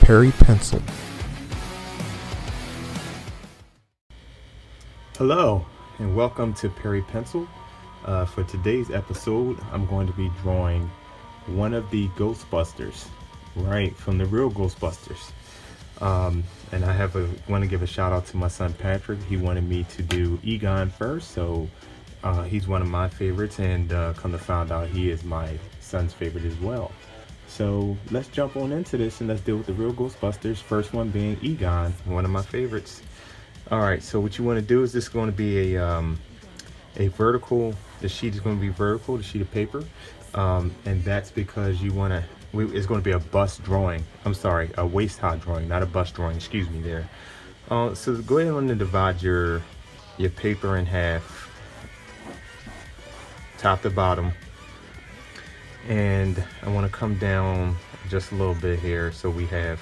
Perry Pencil. Hello and welcome to Perry Pencil. For today's episode, I'm going to be drawing one of the Ghostbusters, right, from the real Ghostbusters. And I want to give a shout out to my son Patrick. He wanted me to do Egon first, so he's one of my favorites, and come to find out he is my son's favorite as well. So let's jump on into this and let's deal with the real Ghostbusters. First one being Egon, one of my favorites. All right, so what you want to do is this is going to be a vertical. The sheet is going to be vertical, the sheet of paper, and that's because you want to. It's going to be a bust drawing. I'm sorry, a waist high drawing, not a bust drawing. Excuse me there. So go ahead and divide your paper in half, top to bottom. And I want to come down just a little bit here so we have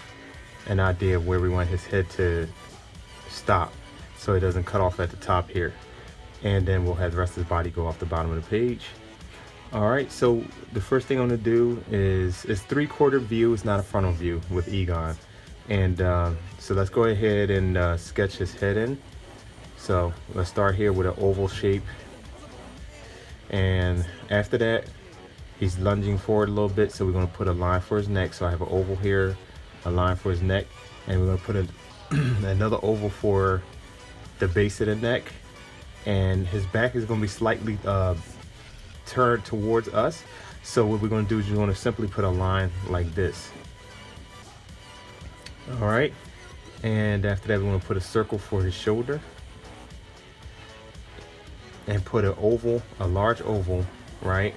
an idea of where we want his head to stop, so it doesn't cut off at the top here. And then we'll have the rest of his body go off the bottom of the page. All right, so the first thing I'm going to do is it's 3/4 view, it's not a frontal view with Egon. And so let's go ahead and sketch his head in. So let's start here with an oval shape. And after that, he's lunging forward a little bit, so we're going to put a line for his neck. So I have an oval here, a line for his neck, and we're going to put another oval for the base of the neck. And his back is going to be slightly turned towards us. So what we're going to do is you're going to simply put a line like this. All right, and after that, we're going to put a circle for his shoulder and put an oval, a large oval, right?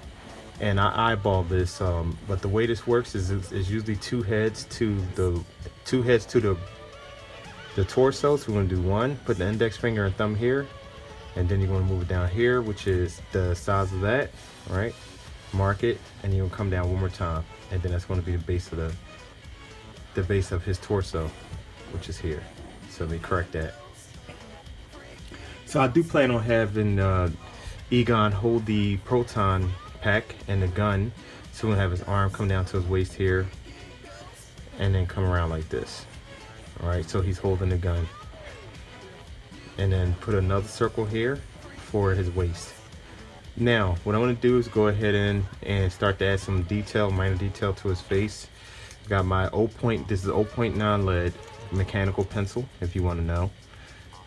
And I eyeball this, but the way this works is usually two heads to the torso. So we're going to do one, put the index finger and thumb here, and then you're going to move it down here, which is the size of that, right? Mark it, and you're going to come down one more time, and then that's going to be the base of his torso, which is here. So let me correct that. So I do plan on having Egon hold the proton pack and the gun, so we'll have his arm come down to his waist here and then come around like this. All right, so he's holding the gun, and then put another circle here for his waist. Now what I want to do is go ahead and start to add some detail, minor detail to his face. Got my this is 0.9 lead mechanical pencil, if you want to know.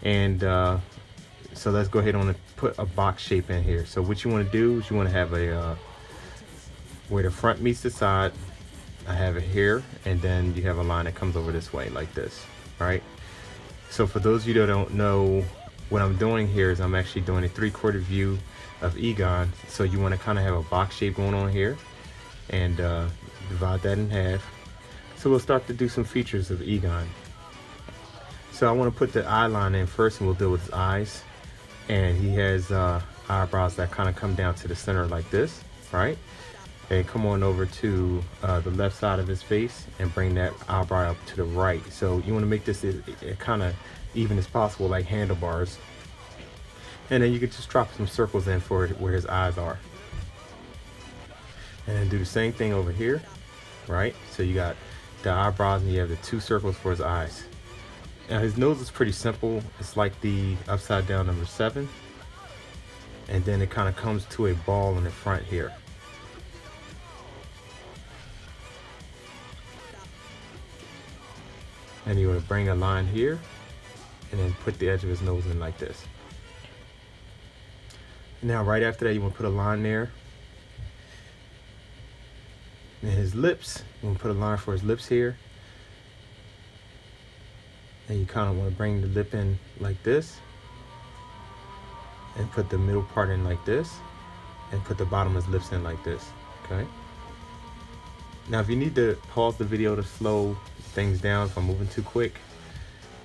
And so let's go ahead and put a box shape in here. So what you want to do is you want to have where the front meets the side. I have it here, and then you have a line that comes over this way like this, right? So for those of you that don't know, what I'm doing here is I'm actually doing a 3/4 view of Egon. So you want to kind of have a box shape going on here, and divide that in half. So we'll start to do some features of Egon. So I want to put the eye line in first, and we'll deal with his eyes. And he has eyebrows that kind of come down to the center like this, right? And come on over to the left side of his face and bring that eyebrow up to the right. So you want to make this as kind of even as possible, like handlebars. And then you could just drop some circles in for where his eyes are. And then do the same thing over here, right? So you got the eyebrows and you have the two circles for his eyes. Now his nose is pretty simple. It's like the upside down number 7. And then it kind of comes to a ball in the front here. And you want to bring a line here and then put the edge of his nose in like this. Now right after that, you want to put a line there. And his lips, you want to put a line for his lips here. And you kind of want to bring the lip in like this, and put the middle part in like this, and put the bottom of his lips in like this, okay? Now if you need to pause the video to slow things down if I'm moving too quick,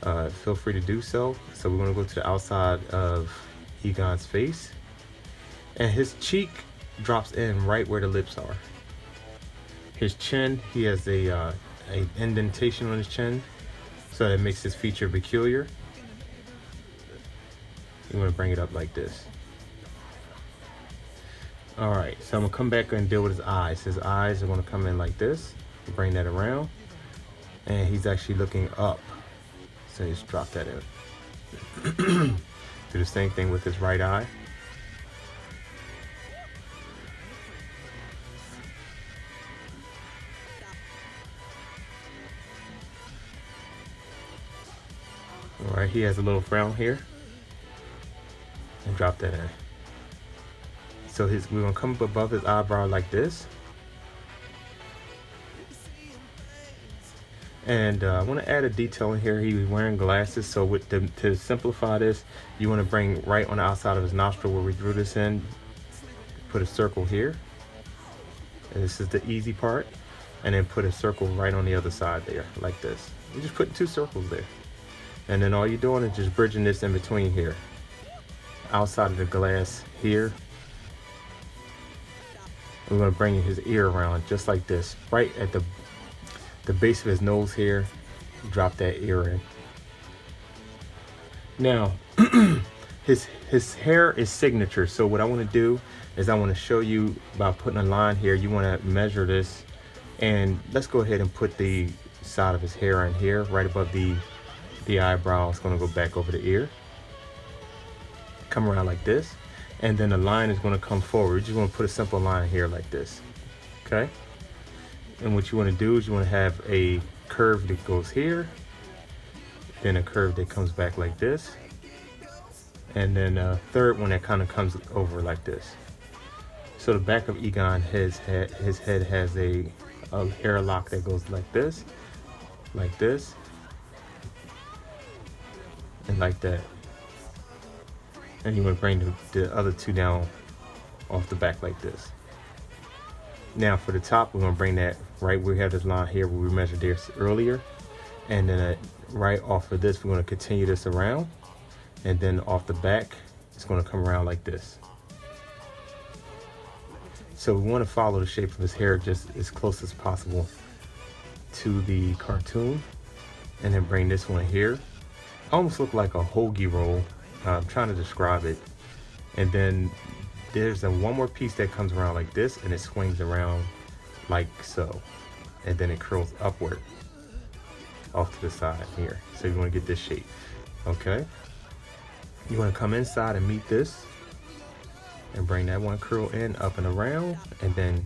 feel free to do so. So we're going to go to the outside of Egon's face, and his cheek drops in right where the lips are. His chin, he has a indentation on his chin, so that makes his feature peculiar. You want to bring it up like this. Alright, so I'm going to come back and deal with his eyes. His eyes are going to come in like this. Bring that around. and he's actually looking up. So just drop that in. Do the same thing with his right eye. All right, he has a little frown here, and drop that in. So we're gonna come up above his eyebrow like this. And I want to add a detail in here. He was wearing glasses, so to simplify this, you want to bring right on the outside of his nostril where we drew this in, put a circle here, and this is the easy part, and then put a circle right on the other side there, like this. You're just putting 2 circles there, and then all you're doing is just bridging this in between here, outside of the glass here. We're going to bring his ear around just like this, right at the base of his nose here. Drop that ear in. Now his hair is signature, so what I want to do is I want to show you by putting a line here. You want to measure this, and let's go ahead and put the side of his hair in here right above the eyebrow. It's going to go back over the ear, come around like this, and then the line is going to come forward. You're just going to put a simple line here like this, okay? And what you want to do is you want to have a curve that goes here, then a curve that comes back like this, and then a third one that kind of comes over like this. So the back of Egon, his head has a hair lock that goes like this, and like that. And you want to bring the other 2 down off the back like this. Now for the top, we're going to bring that right where we have this line here where we measured this earlier, and then right off of this, we're going to continue this around, and then off the back, it's going to come around like this. So we want to follow the shape of his hair just as close as possible to the cartoon, and then bring this one here. Almost look like a hoagie roll. I'm trying to describe it. And then there's one more piece that comes around like this, and it swings around like so, and then it curls upward off to the side here. So you want to get this shape, okay? You want to come inside and meet this, and bring that one curl in, up and around, and then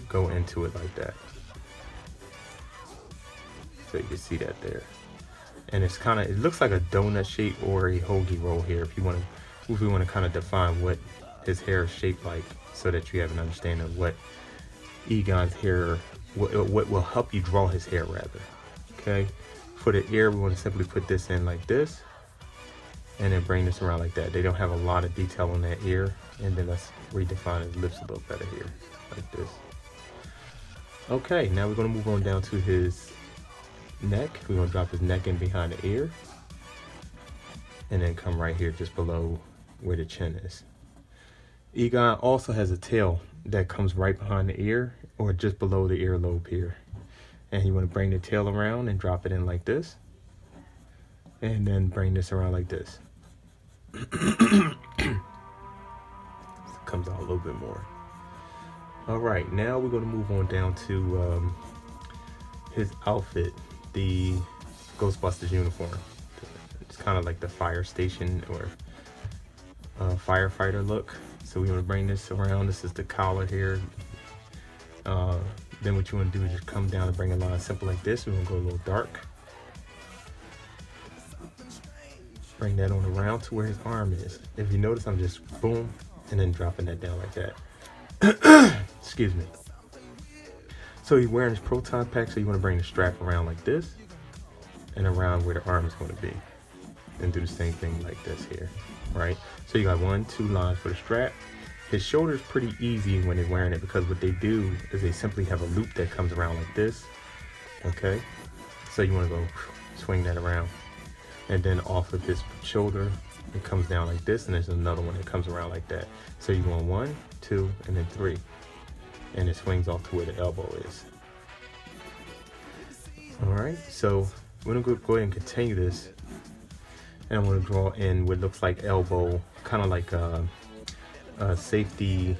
go into it like that. So you can see that there. And it's kind of, it looks like a donut shape or a hoagie roll here. If we want to kind of define what his hair is shaped like, so that you have an understanding of what Egon's hair, what will help you draw his hair rather. Okay, for the ear, we want to simply put this in like this, and then bring this around like that. They don't have a lot of detail on that ear, and then let's redefine his lips a little better here, like this. Okay, now we're going to move on down to his neck. We're going to drop his neck in behind the ear, and then come right here just below where the chin is. Egon also has a tail that comes right behind the ear, or just below the earlobe here. And you want to bring the tail around and drop it in like this, and then bring this around like this. Comes out a little bit more. All right, now we're going to move on down to his outfit, the Ghostbusters uniform. It's kind of like the fire station or firefighter look. So we want to bring this around. This is the collar here. Then what you want to do is just come down and bring a line simple like this. We're going to go a little dark. Bring that on around to where his arm is. If you notice, I'm just boom, and then dropping that down like that. Excuse me. So he's wearing his proton pack, so you want to bring the strap around like this, and around where the arm is going to be. And do the same thing like this here, right? So you got 1, 2 lines for the strap. His shoulder is pretty easy when they're wearing it, because what they do is they simply have a loop that comes around like this, okay? So you want to go swing that around. And then off of his shoulder, it comes down like this, and there's another one that comes around like that. So you want 1, 2, and then 3. And it swings off to where the elbow is. All right, so we're gonna go ahead and continue this. And I'm gonna draw in what looks like elbow, kind of like a safety,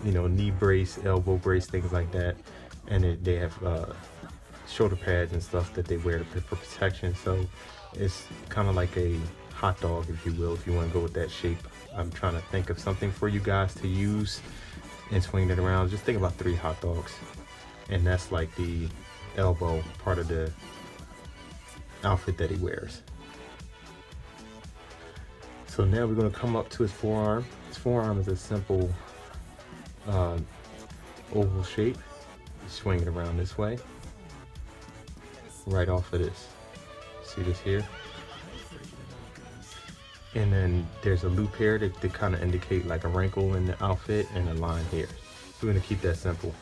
you know, knee brace, elbow brace, things like that. And they have shoulder pads and stuff that they wear for protection. So it's kind of like a hot dog, if you will, if you want to go with that shape. I'm trying to think of something for you guys to use and swing it around. Just think about 3 hot dogs, and that's like the elbow part of the outfit that he wears. So now we're going to come up to his forearm. His forearm is a simple oval shape. Swing it around this way, right off of this. See this here? And then there's a loop here to kind of indicate like a wrinkle in the outfit, and a line here. We're going to keep that simple.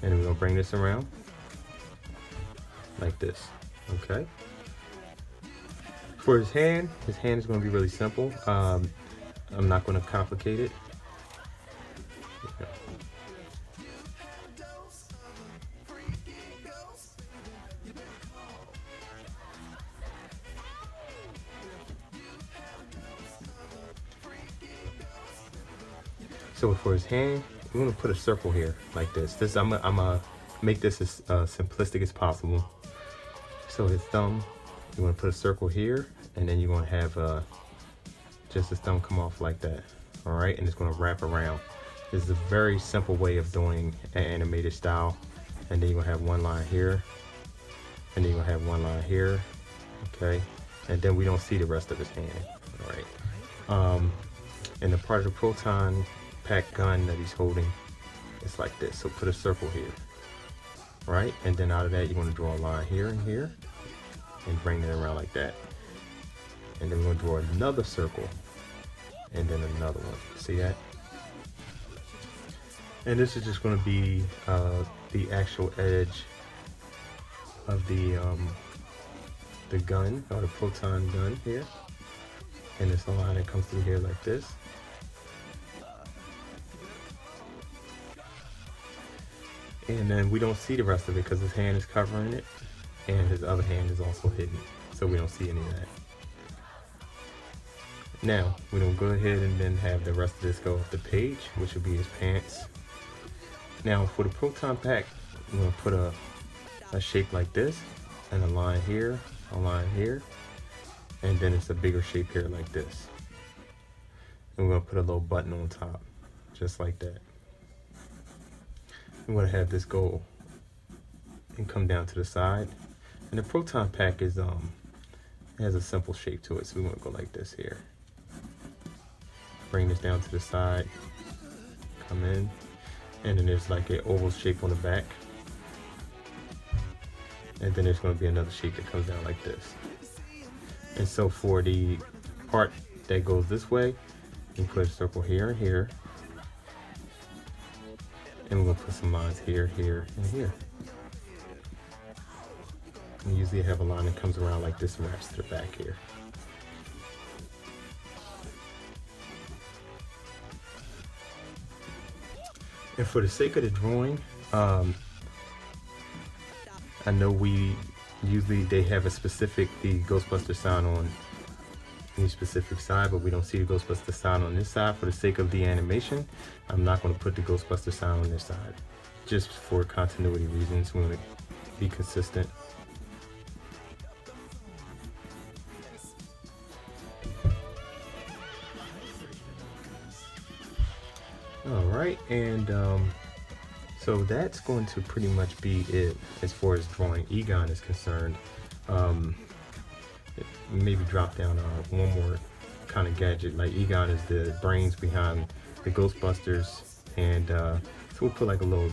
And then we're going to bring this around like this. Okay? For his hand is going to be really simple. I'm not going to complicate it. Okay. So for his hand, we're gonna put a circle here like this. I'm gonna make this as simplistic as possible. So his thumb, you want to put a circle here, and then you're going to have just his thumb come off like that. All right, and it's going to wrap around. This is a very simple way of doing an animated style. And then you're going to have one line here, and then you're going to have one line here. Okay, and then we don't see the rest of his hand. All right. And the part of the Proton Pack gun that he's holding, it's like this. So put a circle here, right? And then out of that, you're going to draw a line here and here, and bring it around like that. And then we're going to draw another circle, and then another one. See that? And this is just going to be the actual edge of the gun, or the proton gun here. And it's a line that comes through here like this. And then we don't see the rest of it because his hand is covering it, and his other hand is also hidden, so we don't see any of that. Now we're gonna go ahead and then have the rest of this go off the page, which will be his pants. Now for the Proton Pack, we're gonna put a shape like this, and a line here, a line here, and then it's a bigger shape here like this. And we're gonna put a little button on top, just like that. I'm going to have this go and come down to the side. And the Proton Pack is has a simple shape to it, so we want to go like this here. Bring this down to the side, come in, and then there's like an oval shape on the back. And then there's going to be another shape that comes down like this. And so for the part that goes this way, you put a circle here and here. And we're going to put some lines here, here, and here. And usually I have a line that comes around like this and wraps to the back here. And for the sake of the drawing, I know they have a specific, the Ghostbuster sign on any specific side, but we don't see the Ghostbuster sign on this side. For the sake of the animation, I'm not going to put the Ghostbuster sign on this side, just for continuity reasons. We want to be consistent. All right, and so that's going to pretty much be it as far as drawing Egon is concerned. Maybe drop down one more kind of gadget. Like Egon is the brains behind the Ghostbusters, and so we'll put like a little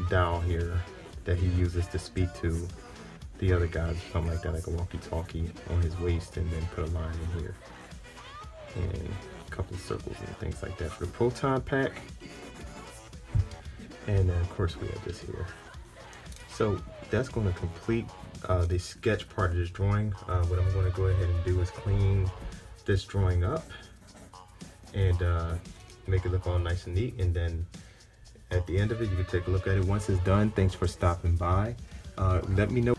dial here that he uses to speak to the other guys, something like that, like a walkie-talkie on his waist, and then put a line in here and a couple of circles and things like that for the Proton Pack. And then of course we have this here. So that's going to complete the sketch part of this drawing. What I'm going to go ahead and do is clean this drawing up and make it look all nice and neat, and then at the end of it you can take a look at it once it's done. Thanks for stopping by. Let me know